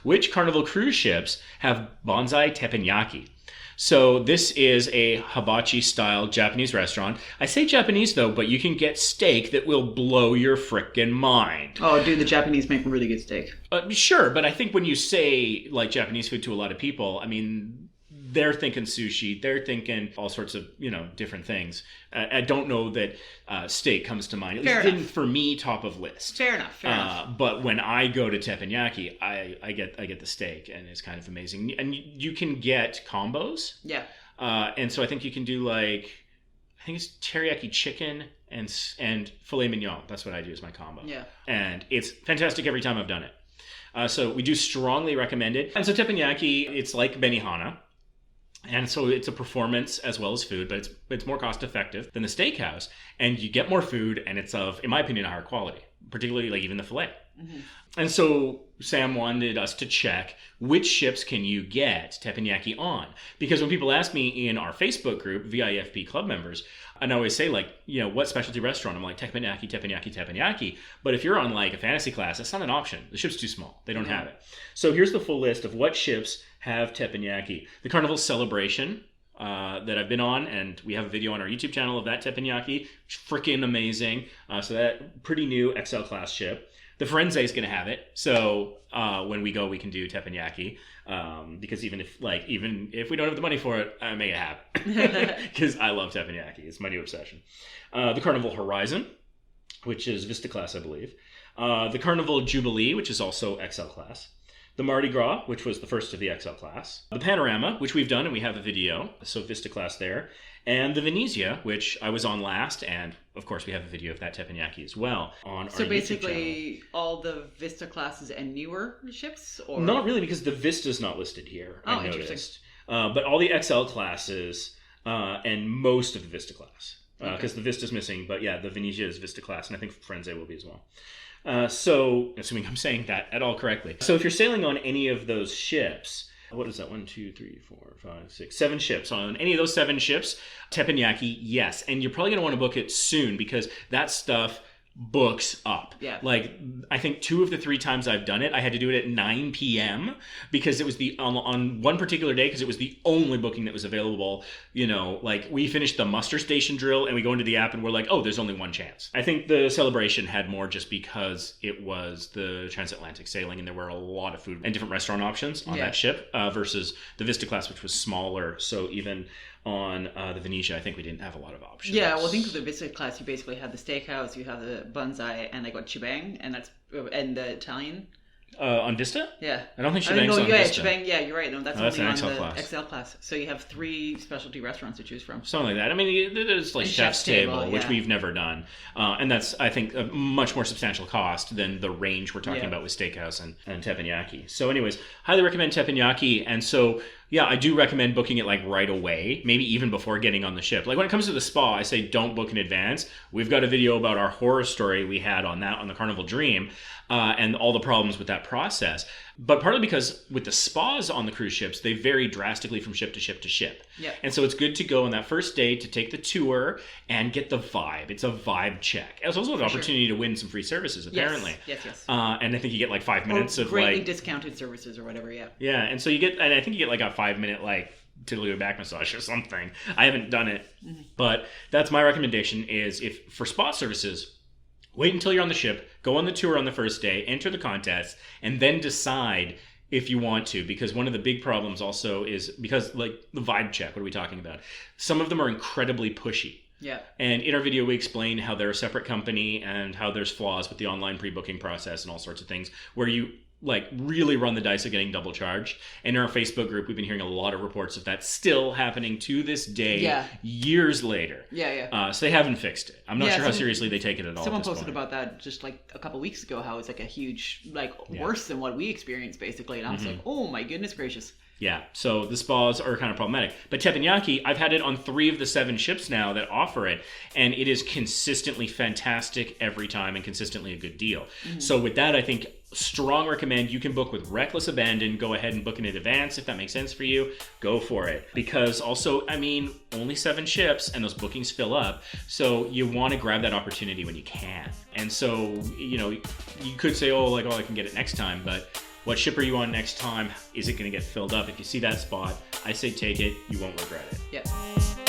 Which Carnival cruise ships have Bonsai Teppanyaki? So this is a hibachi style Japanese restaurant. I say Japanese though, but you can get steak that will blow your frickin' mind. Oh, dude, the Japanese make really good steak. Sure, but I think when you say like Japanese food to a lot of people, I mean, they're thinking sushi, they're thinking all sorts of, different things. I don't know that steak comes to mind. It didn't, for me, top of list. Fair enough. But when I go to Teppanyaki, I get the steak, and it's kind of amazing. And you can get combos. Yeah. And so I think you can do I think it's teriyaki chicken and filet mignon. That's what I do as my combo. Yeah. And it's fantastic every time I've done it. So we do strongly recommend it. And so Teppanyaki, it's like Benihana. And so it's a performance as well as food, but it's more cost effective than the steakhouse. And you get more food, and it's of, in my opinion, a higher quality, particularly like even the filet. Mm-hmm. And so Sam wanted us to check which ships can you get teppanyaki on? Because when people ask me in our Facebook group, VIFP club members, and I always say what specialty restaurant? I'm like, teppanyaki, teppanyaki, teppanyaki. But if you're on like a fantasy class, that's not an option. The ship's too small. They don't have it. So here's the full list of what ships have teppanyaki. The Carnival Celebration that I've been on, and we have a video on our YouTube channel of that teppanyaki. Freaking amazing. So that pretty new XL class ship. The Firenze is going to have it, so when we go, we can do teppanyaki. Because even if we don't have the money for it, I make it happen. Because I love teppanyaki; it's my new obsession. The Carnival Horizon, which is Vista class, I believe. The Carnival Jubilee, which is also XL class. The Mardi Gras, which was the first of the XL class. The Panorama, which we've done and we have a video, so Vista class there. And the Venezia, which I was on last, and of course we have a video of that teppanyaki as well on our YouTube channel. So basically all the Vista classes and newer ships? Or not really, because the Vista's not listed here, I noticed. Interesting. But all the XL classes and most of the Vista class. Because the Vista's missing, but yeah, the Venezia is Vista class, and I think Firenze will be as well. So, assuming I'm saying that at all correctly. So if you're sailing on any of those ships, what is that? 1, 2, 3, 4, 5, 6, 7 ships. On any of those 7 ships, teppanyaki, yes. And you're probably going to want to book it soon, because that stuff books up. Yeah. Like, I think 2 of the 3 times I've done it, I had to do it at 9 p.m. because it was on one particular day, because it was the only booking that was available. We finished the muster station drill and we go into the app and we're like, oh, there's only one chance. I think the Celebration had more just because it was the transatlantic sailing and there were a lot of food and different restaurant options on that ship versus the Vista class, which was smaller. So even on the Venezia, I think we didn't have a lot of options. Yeah, well, I think with the Vista class, you basically have the steakhouse, you have the bonsai, and chibang, and the Italian. On Vista? Yeah. I don't think shibang's on Vista. Chibang, yeah, you're right. No, that's only an XL on the class. XL class. So you have 3 specialty restaurants to choose from. Something like that. I mean, there's like Chef's Table, which we've never done. And that's, I think, a much more substantial cost than the range we're talking about with steakhouse and teppanyaki. So anyways, highly recommend teppanyaki. And so, yeah, I do recommend booking it right away, maybe even before getting on the ship. When it comes to the spa, I say don't book in advance. We've got a video about our horror story we had on the Carnival Dream and all the problems with that process. But partly because with the spas on the cruise ships, they vary drastically from ship to ship to ship. Yeah. And so it's good to go on that first day to take the tour and get the vibe. It's a vibe check. It's also an opportunity to win some free services, apparently. Yes. And I think you get 5 minutes of greatly discounted services or whatever, yeah. Yeah, and so I think you get a 5-minute tiddly back massage or something. I haven't done it, but that's my recommendation is if for spa services, wait until you're on the ship, go on the tour on the first day, enter the contest, and then decide if you want to. Because one of the big problems also is because the vibe check, what are we talking about? Some of them are incredibly pushy. Yeah. And in our video, we explain how they're a separate company and how there's flaws with the online pre-booking process and all sorts of things where you really run the dice of getting double charged. And in our Facebook group, we've been hearing a lot of reports of that still happening to this day, years later. Yeah. So they haven't fixed it. I'm not sure how seriously they take it at all. Someone posted about that just a couple weeks ago, how it's a huge, worse than what we experienced, basically. And I was like, oh my goodness gracious. Yeah, so the spas are kind of problematic. But teppanyaki, I've had it on 3 of the 7 ships now that offer it, and it is consistently fantastic every time and consistently a good deal. Mm-hmm. So with that, I think strong recommend you can book with reckless abandon. Go ahead and book in advance if that makes sense for you. Go for it. Because also, only 7 ships and those bookings fill up. So you want to grab that opportunity when you can. And so, you could say, I can get it next time, but What ship are you on next time? Is it going to get filled up? If you see that spot, I say take it. You won't regret it. Yep.